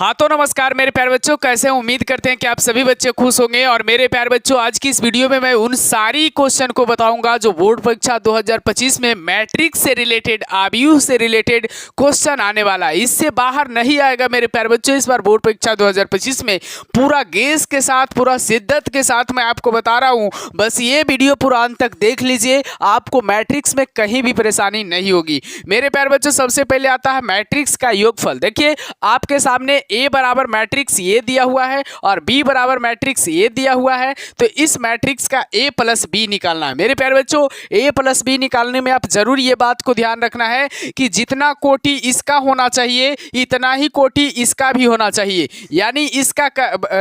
हाँ तो नमस्कार मेरे प्यारे बच्चों, कैसे हैं? उम्मीद करते हैं कि आप सभी बच्चे खुश होंगे। और मेरे प्यारे बच्चों, आज की इस वीडियो में मैं उन सारी क्वेश्चन को बताऊंगा जो बोर्ड परीक्षा 2025 में मैट्रिक्स से रिलेटेड, आबीयू से रिलेटेड क्वेश्चन आने वाला है। इससे बाहर नहीं आएगा मेरे प्यारे बच्चों। इस बार बोर्ड परीक्षा 2025 में पूरा गेस के साथ, पूरा शिद्दत के साथ मैं आपको बता रहा हूँ। बस ये वीडियो पूरा अंत तक देख लीजिए, आपको मैट्रिक्स में कहीं भी परेशानी नहीं होगी। मेरे प्यारे बच्चों, सबसे पहले आता है मैट्रिक्स का योगफल। देखिए आपके सामने ए बराबर मैट्रिक्स ये दिया हुआ है और बी बराबर मैट्रिक्स ये दिया हुआ है। तो इस मैट्रिक्स का ए प्लस बी निकालना है। मेरे प्यारे बच्चों, ए प्लस बी निकालने में आप जरूर ये बात को ध्यान रखना है कि जितना कोटि इसका होना चाहिए इतना ही कोटि इसका भी होना चाहिए। यानी इसका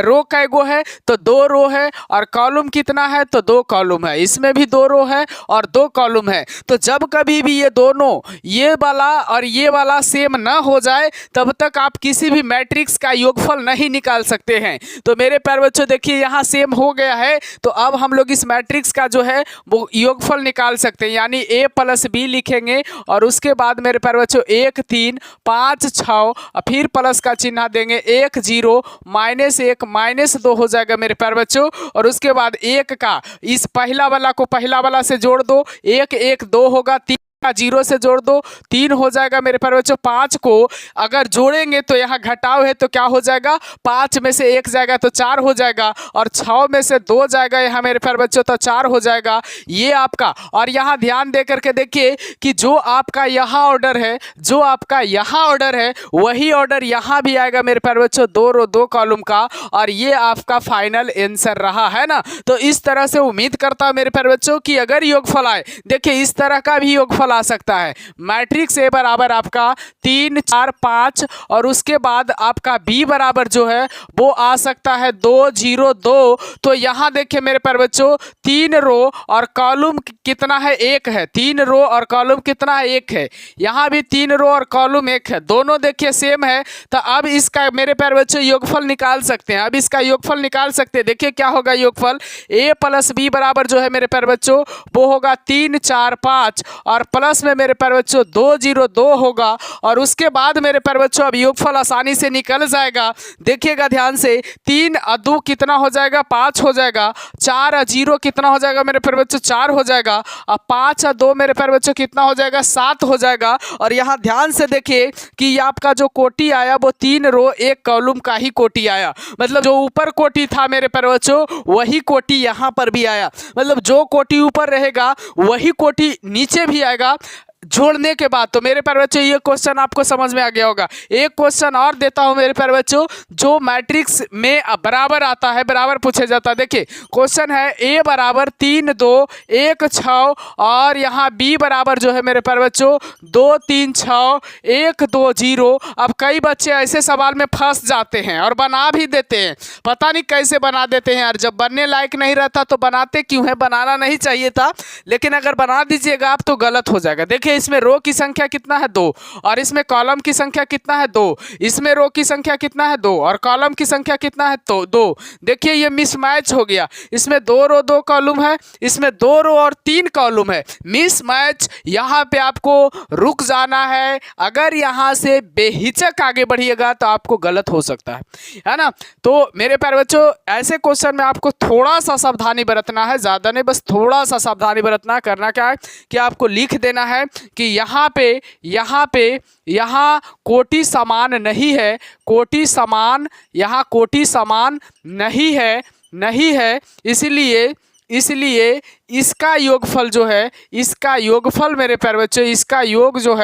रो कै गो है तो 2 रो है, और कॉलम कितना है तो 2 कॉलम है। इसमें भी 2 रो है और 2 कॉलम है। तो जब कभी भी ये दोनों, ये वाला और ये वाला सेम ना हो जाए, तब तक आप किसी भी मैट्रिक्स का योगफल नहीं निकाल सकते हैं। तो मेरे प्यारे बच्चों देखिए, यहाँ सेम हो गया है, तो अब हम लोग इस मैट्रिक्स का जो है वो योगफल निकाल सकते हैं। यानी ए प्लस बी लिखेंगे और उसके बाद मेरे प्यारे बच्चों 1 3 5 6 फिर प्लस का चिन्ह देंगे, 1 0 -1 -2 हो जाएगा मेरे प्यारे बच्चों। और उसके बाद 1 का इस पहला वाला को पहला वाला से जोड़ दो, 1 1 2 होगा, 3 का 0 से जोड़ दो, 3 हो जाएगा मेरे प्यारे बच्चों। 5 को अगर जोड़ेंगे तो यहाँ घटाव है तो क्या हो जाएगा, 5 में से 1 जाएगा तो 4 हो जाएगा, और 6 में से 2 जाएगा यहाँ मेरे प्यारे बच्चों तो 4 हो जाएगा ये आपका। और यहाँ ध्यान दे करके देखिए कि जो आपका यहाँ ऑर्डर है, जो आपका यहाँ ऑर्डर है, वही ऑर्डर यहाँ भी आएगा मेरे प्यारे बच्चों, 2 रो 2 कॉलम का। और ये आपका फाइनल आंसर रहा है ना। तो इस तरह से उम्मीद करता हूँ मेरे प्यारे बच्चों कि अगर योगफल आए, देखिए इस तरह का भी योगफल आ सकता है। मैट्रिक्स ए बराबर आपका 3 4 5, और उसके बाद आपका बी बराबर जो है वो आ सकता है 2 0 2। तो यहाँ देखिए मेरे प्यारे बच्चों, 3 रो और कॉलम कितना है, 1 है। 3 रो और कॉलम कितना है, 1 है। यहाँ भी 3 रो और कॉलम 1 है, दोनों देखिए सेम है। तो अब इसका मेरे प्यारे बच्चों योगफल निकाल सकते हैं। अब इसका योगफल निकाल सकते हैं। देखिए क्या होगा योगफल, ए प्लस बी बराबर जो है मेरे प्यारे बच्चों वो होगा 3 4 5, और प्लस में मेरे प्यारे बच्चों 2 0 2 होगा। और उसके बाद मेरे प्यारे बच्चों अब योगफल आसानी से निकल जाएगा। देखिएगा ध्यान से, 3 और 2 कितना हो जाएगा, 5 हो जाएगा। 4 और 0 कितना हो जाएगा मेरे प्यारे बच्चों, 4 हो जाएगा। और 5 और 2 मेरे प्यारे बच्चों कितना हो जाएगा, 7 हो जाएगा। और यहाँ ध्यान से देखिए कि आपका जो कोटि आया वो 3 रो 1 कॉलम का ही कोटि आया। मतलब जो ऊपर कोटि था मेरे प्यारे बच्चों वही कोटि यहाँ पर भी आया। मतलब जो कोटि ऊपर रहेगा वही कोटि नीचे भी आएगा जोड़ने के बाद। तो मेरे प्यारे बच्चों ये क्वेश्चन आपको समझ में आ गया होगा। एक क्वेश्चन और देता हूं मेरे प्यारे बच्चों, जो मैट्रिक्स में बराबर आता है, बराबर पूछे जाता है। देखिए क्वेश्चन है ए बराबर 3 2 1 6, और यहाँ बी बराबर जो है मेरे प्यारे बच्चों 2 3 6 1 2 0। अब कई बच्चे ऐसे सवाल में फंस जाते हैं और बना भी देते हैं। पता नहीं कैसे बना देते हैं यार, जब बनने लायक नहीं रहता तो बनाते क्यों है, बनाना नहीं चाहिए था। लेकिन अगर बना दीजिएगा आप तो गलत हो जाएगा। देखिए इसमें रो की संख्या कितना है, 2, और इसमें कॉलम की संख्या कितना है, 2। इसमें रो की संख्या कितना है, 2, और कॉलम की संख्या कितना है, तो 2। देखिए ये मिसमैच हो गया। इसमें 2 रो 2 कॉलम है, इसमें 2 रो और 3 कॉलम है, मिसमैच। यहाँ पे आपको रुक जाना है। अगर यहाँ से बेहिचक आगे बढ़िएगा तो आपको गलत हो सकता है ना। तो मेरे प्यारे बच्चों ऐसे क्वेश्चन में आपको थोड़ा सा सावधानी बरतना है, ज़्यादा नहीं, बस थोड़ा सा सावधानी बरतना। करना क्या है कि आपको लिख देना है कि यहाँ कोटि समान नहीं है, कोटि समान, यहाँ कोटि समान नहीं है, इसलिए इसका योगफल जो है, इसका योगफल मेरे प्यारे बच्चों, इसका योग जो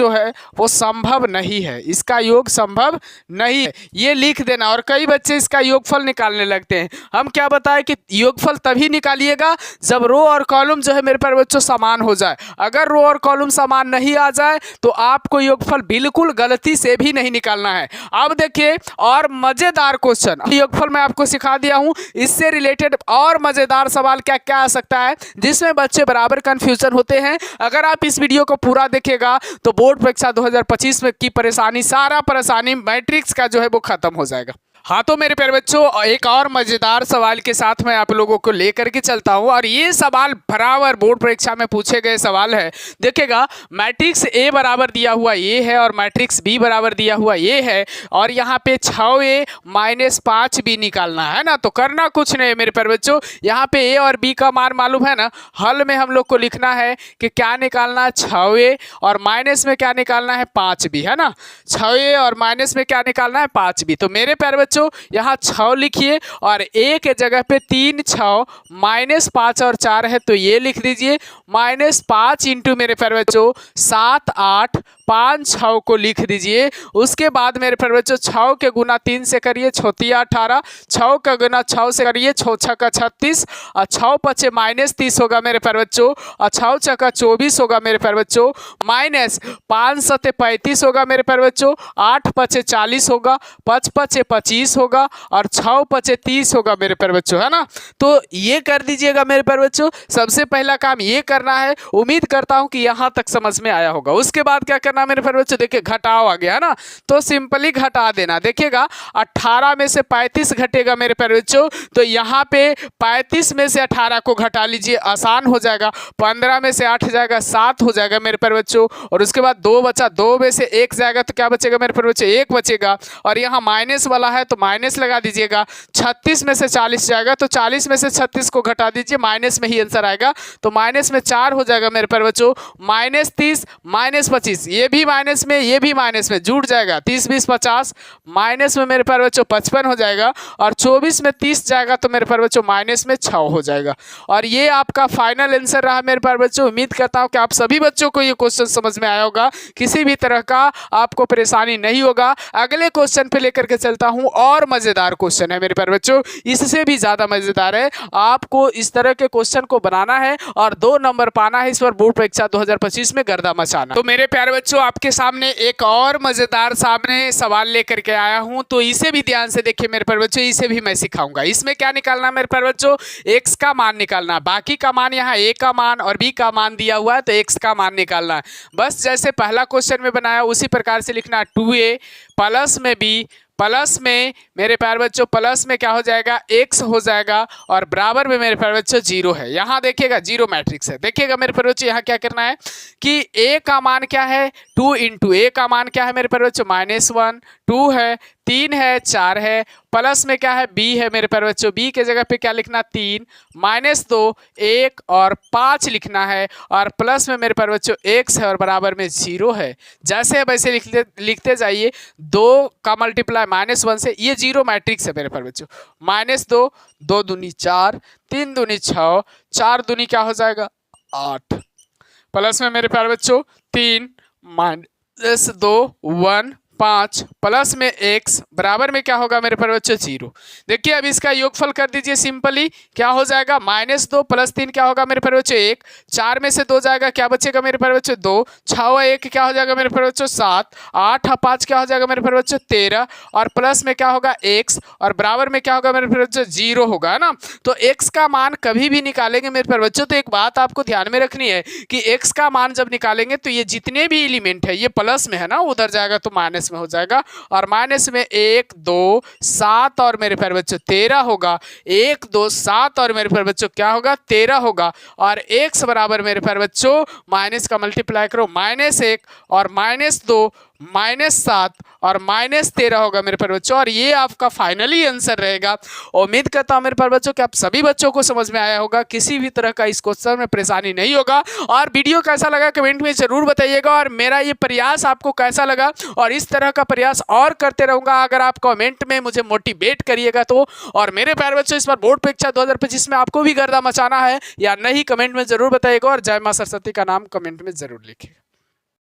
है वो संभव नहीं है, इसका योग संभव नहीं है। ये लिख देना। और कई बच्चे इसका योगफल निकालने लगते हैं। हम क्या बताएं कि योगफल तभी निकालिएगा जब रो और कॉलम जो है मेरे प्यारे बच्चों समान हो जाए। अगर रो और कॉलम समान नहीं आ जाए तो आपको योगफल बिल्कुल गलती से भी नहीं निकालना है। अब देखिए और मजेदार क्वेश्चन, योगफल मैं आपको सिखा दिया हूँ। इससे रिलेटेड और मजेदार सवाल क्या क्या आ सकता है जिसमें बच्चे बराबर कंफ्यूजन होते हैं। अगर आप इस वीडियो को पूरा देखेगा तो बोर्ड परीक्षा 2025 में की परेशानी, सारा परेशानी मैट्रिक्स का जो है वो खत्म हो जाएगा। हाँ तो मेरे प्यारे बच्चों, एक और मजेदार सवाल के साथ मैं आप लोगों को लेकर के चलता हूँ और ये सवाल बराबर बोर्ड परीक्षा में पूछे गए सवाल है। देखिएगा, मैट्रिक्स ए बराबर दिया हुआ ये है और मैट्रिक्स बी बराबर दिया हुआ ये है और यहाँ पे 6a माइनस 5b निकालना है ना। तो करना कुछ नहीं मेरे प्यारे बच्चों, यहाँ पे ए और बी का मान मालूम है ना। हल में हम लोग को लिखना है कि क्या निकालना है 6a और माइनस में क्या निकालना है 5b, है ना। 6a और माइनस में क्या निकालना है 5b। तो मेरे प्यारे बच्चों यहाँ 6 लिखिए और ए के जगह पे 3 6 माइनस 5 और 4 है तो ये लिख दीजिए -5 इंटू मेरे प्यारे बच्चों 7 8 5 6 को लिख दीजिए। उसके बाद मेरे प्यारे बच्चों 6 के गुना 3 से करिए 6 18, 6 का गुना 6 से करिए 6 6 36 और 6 पचे -30 होगा मेरे प्यारे बच्चों और 6 6 24 होगा मेरे प्यारे बच्चों, माइनस 5 7 35 होगा मेरे प्यारे बच्चों, 8 पचे 40 होगा, 5 पचे 25 होगा और 6 पचे 30 होगा मेरे प्यारे बच्चों, है ना। तो ये कर दीजिएगा मेरे प्यारे बच्चों। सबसे पहला काम ये करना है, उम्मीद करता हूं कि यहां तक समझ में आया होगा। उसके बाद क्या करना मेरे प्यारे बच्चों, देखिए घटाव आ गया है ना, तो सिंपली घटा देना। देखिएगा 18 में से 35 घटेगा मेरे प्यारे बच्चों, तो यहाँ पे 35 में से 18 को घटा लीजिए, आसान हो जाएगा। 15 में से 8 जाएगा 7 हो जाएगा मेरे प्यारे बच्चों और उसके बाद 2 बचा, 2 में से 1 जाएगा तो क्या बचेगा मेरे प्यारे बच्चों 1 बचेगा और यहाँ माइनस वाला है तो माइनस लगा दीजिएगा। 36 में से 40 जाएगा तो 40 में से 36 को घटा दीजिए, माइनस में ही आंसर आएगा तो माइनस में 4 हो जाएगा मेरे प्यारे बच्चों। -30 -25, ये भी माइनस में ये भी माइनस में जुड़ जाएगा, 30 20 50, माइनस में मेरे प्यारे बच्चों 55 हो जाएगा और 24 में 30 जाएगा तो मेरे प्यारे बच्चों माइनस में 6 हो जाएगा। और ये आपका फाइनल आंसर रहा मेरे प्यारे बच्चों। उम्मीद करता हूँ कि आप सभी बच्चों को ये क्वेश्चन समझ में आया होगा, किसी भी तरह का आपको परेशानी नहीं होगा। अगले क्वेश्चन पे लेकर के चलता हूँ और मजेदार क्वेश्चन है मेरे प्यारे बच्चों, इससे भी ज्यादा मजेदार है। आपको इस तरह के क्वेश्चन को बनाना है और 2 नंबर पाना है इस बार बोर्ड परीक्षा 2025 में गर्दा मचाना। तो मेरे प्यारे बच्चों आपके सामने एक और मजेदार सामने सवाल लेकर के आया हूं, तो इसे भी ध्यान से देखिए मेरे प्यारे बच्चों, इसे भी मैं सिखाऊंगा। इसमें क्या निकालना है मेरे प्यारे बच्चों, x का मान निकालना। बाकी का मान यहाँ a का मान और b का मान दिया हुआ है तो x का मान निकालना है। बस जैसे पहला क्वेश्चन में बनाया उसी प्रकार से लिखना, 2a प्लस में b प्लस में मेरे प्यारे बच्चों प्लस में क्या हो जाएगा x हो जाएगा और बराबर में मेरे प्यारे बच्चों 0 है। यहाँ देखिएगा 0 मैट्रिक्स है। देखिएगा मेरे प्यारे बच्चों यहाँ क्या करना है कि a का मान क्या है 2 इंटू a का मान क्या है मेरे प्यारे बच्चों -1, 2 है, 3 है, 4 है, प्लस में क्या है b है मेरे प्यारे बच्चों, b के जगह पे क्या लिखना 3, -2 1 और 5 लिखना है और प्लस में मेरे प्यारे बच्चों x है और बराबर में 0 है। जैसे है वैसे लिखते जाइए। 2 का मल्टीप्लाई -1 से, ये 0 मैट्रिक्स है मेरे प्यारे बच्चों। -2 2 दूनी 4, 3 दूनी 6, 4 दूनी क्या हो जाएगा 8, प्लस में मेरे प्यारे बच्चों 3 -2 1 5 प्लस में x बराबर में क्या होगा मेरे प्यारे बच्चों 0। देखिए अब इसका योगफल कर दीजिए, सिंपली क्या हो जाएगा -2 प्लस 3 क्या होगा मेरे प्यारे बच्चों 1, 4 में से 2 जाएगा क्या बचेगा मेरे प्यारे बच्चों 2, 6 1 क्या हो जाएगा मेरे प्यारे बच्चों 7, 8 5 क्या हो जाएगा मेरे प्यारे बच्चों 13 और प्लस में क्या होगा x और बराबर में क्या होगा मेरे प्यारे बच्चों 0 होगा, है ना। तो x का मान कभी भी निकालेंगे मेरे प्यारे बच्चों तो एक बात आपको ध्यान में रखनी है कि x का मान जब निकालेंगे तो ये जितने भी एलिमेंट है ये प्लस में है ना, उधर जाएगा तो माइनस में हो जाएगा और माइनस में 1 2 7 और मेरे प्यारे बच्चों 13 होगा। 1 2 7 और मेरे प्यारे बच्चों क्या होगा 13 होगा और x बराबर मेरे प्यारे बच्चों माइनस का मल्टीप्लाई करो -1 और -2 -7 और -13 होगा मेरे प्यारे बच्चों और ये आपका फाइनली आंसर रहेगा। उम्मीद करता हूँ मेरे प्यारे बच्चों कि आप सभी बच्चों को समझ में आया होगा, किसी भी तरह का इस क्वेश्चन में परेशानी नहीं होगा। और वीडियो कैसा लगा कमेंट में जरूर बताइएगा और मेरा ये प्रयास आपको कैसा लगा और इस तरह का प्रयास और करते रहूंगा अगर आप कमेंट में मुझे मोटिवेट करिएगा तो। और मेरे प्यारे बच्चों इस बार बोर्ड परीक्षा 2025 में आपको भी गर्दा मचाना है या नहीं कमेंट में जरूर बताइएगा और जय मां सरस्वती का नाम कमेंट में जरूर लिखिएगा।